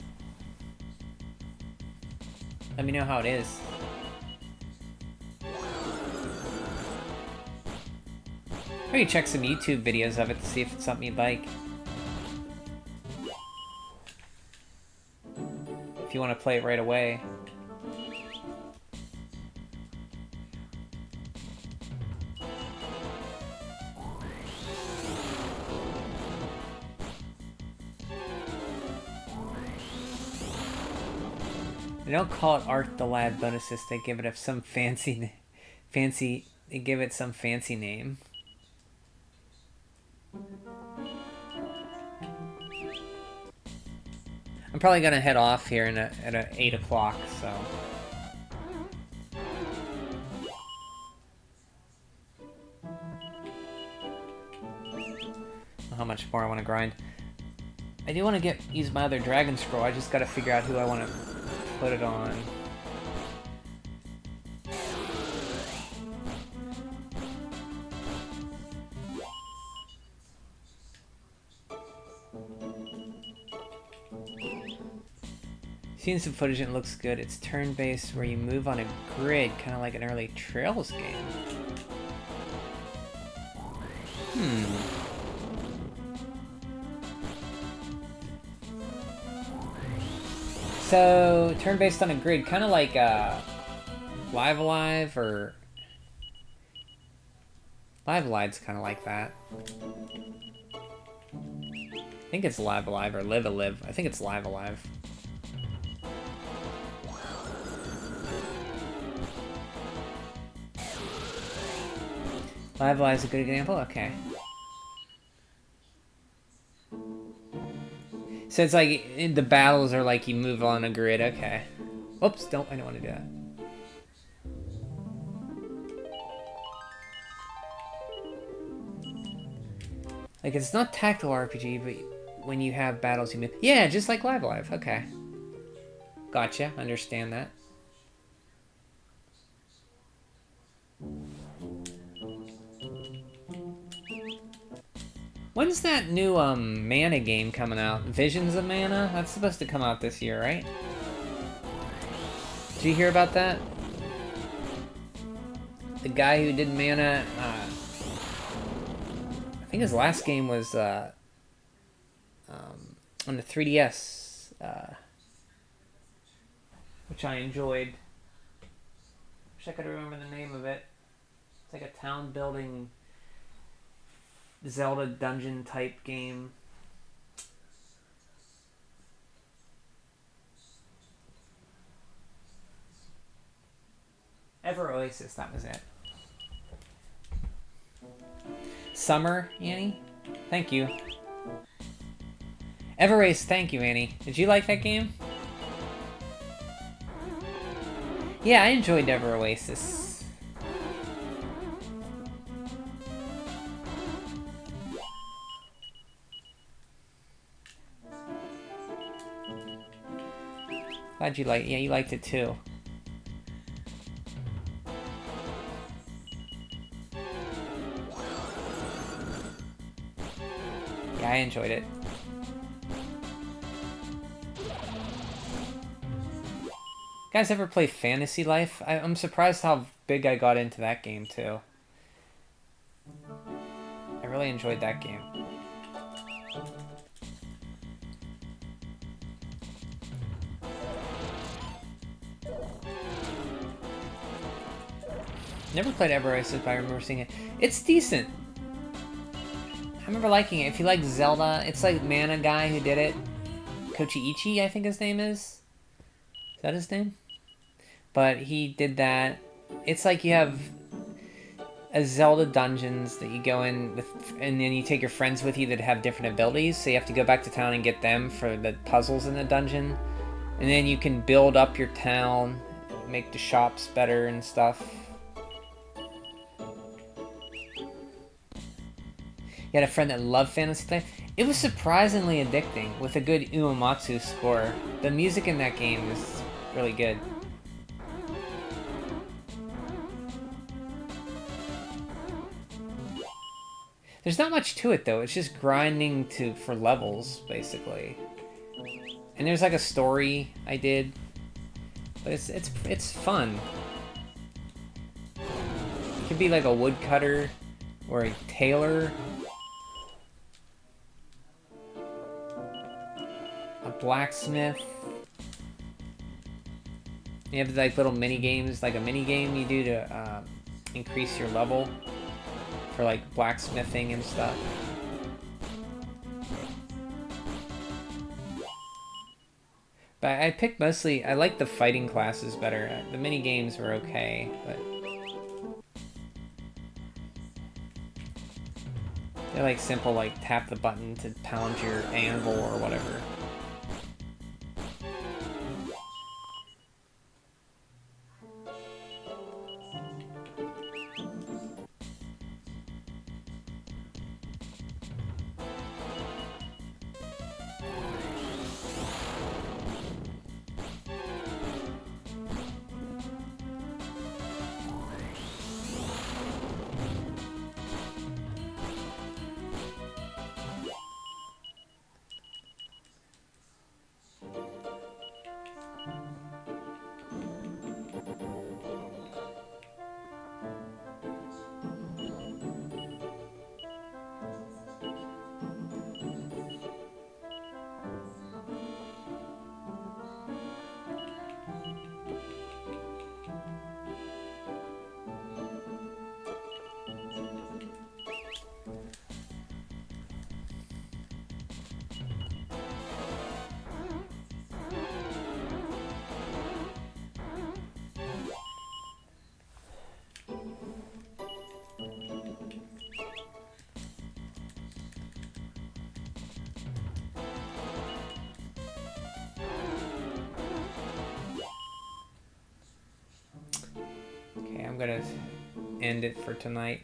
Let me know how it is. Or you check some YouTube videos of it to see if it's something you'd like. If you want to play it right away. They don't call it Art the Lad bonuses, they give it some fancy they give it some fancy name. I'm probably gonna head off here at 8 o'clock, so. How much more I want to grind. I do want to use my other dragon scroll. I just gotta figure out who I want to put it on. Seen some footage and it looks good. It's turn-based where you move on a grid, kind of like an early Trails game. So, turn-based on a grid, kind of like Live Alive or... Live Alive's kind of like that. I think it's Live Alive or Live Alive. I think it's Live Alive. Live Alive's a good example? Okay. So it's like, the battles are like you move on a grid, okay. Oops, I don't want to do that. Like, it's not tactical RPG, but when you have battles, you move. Yeah, just like Live Alive, okay. Gotcha, understand that. When's that new Mana game coming out? Visions of Mana? That's supposed to come out this year, right? Did you hear about that? The guy who did Mana, I think his last game was on the 3DS, which I enjoyed. Wish I could remember the name of it. It's like a town building Zelda dungeon type game. Ever Oasis, that was it. Summer, Annie? Thank you. Ever Oasis, thank you, Annie. Did you like that game? Yeah, I enjoyed Ever Oasis. Glad you liked. Yeah, you liked it too. Yeah, I enjoyed it. You guys ever play Fantasy Life? I'm surprised how big I got into that game too. I really enjoyed that game. Never played Ever Oasis, but I remember seeing it. It's decent. I remember liking it. If you like Zelda, it's like Mana guy who did it. Kochiichi, I think his name is. Is that his name? But he did that. It's like you have a Zelda dungeons that you go in with, and then you take your friends with you that have different abilities. So you have to go back to town and get them for the puzzles in the dungeon. And then you can build up your town, make the shops better and stuff. You had a friend that loved Fantasy Life. It was surprisingly addicting with a good Uematsu score. The music in that game is really good. There's not much to it though. It's just grinding for levels basically. And there's like a story I did, but it's fun. You could be like a woodcutter or a tailor. A blacksmith. You have like little mini games, like a mini game you do to increase your level for like blacksmithing and stuff. But I picked mostly, I like the fighting classes better. The mini games were okay, but they're like simple, like tap the button to pound your anvil or whatever. I'm gonna end it for tonight.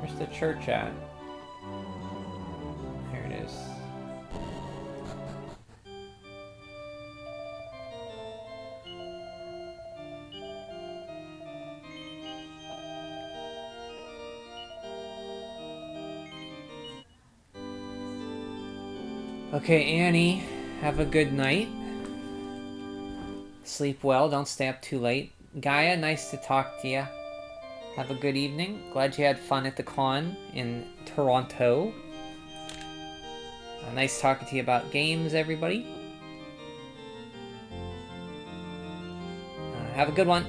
Where's the church at? There it is. Okay, Annie, have a good night. Sleep well, don't stay up too late. Gaia, nice to talk to you. Have a good evening. Glad you had fun at the con in Toronto. Nice talking to you about games, everybody. Have a good one.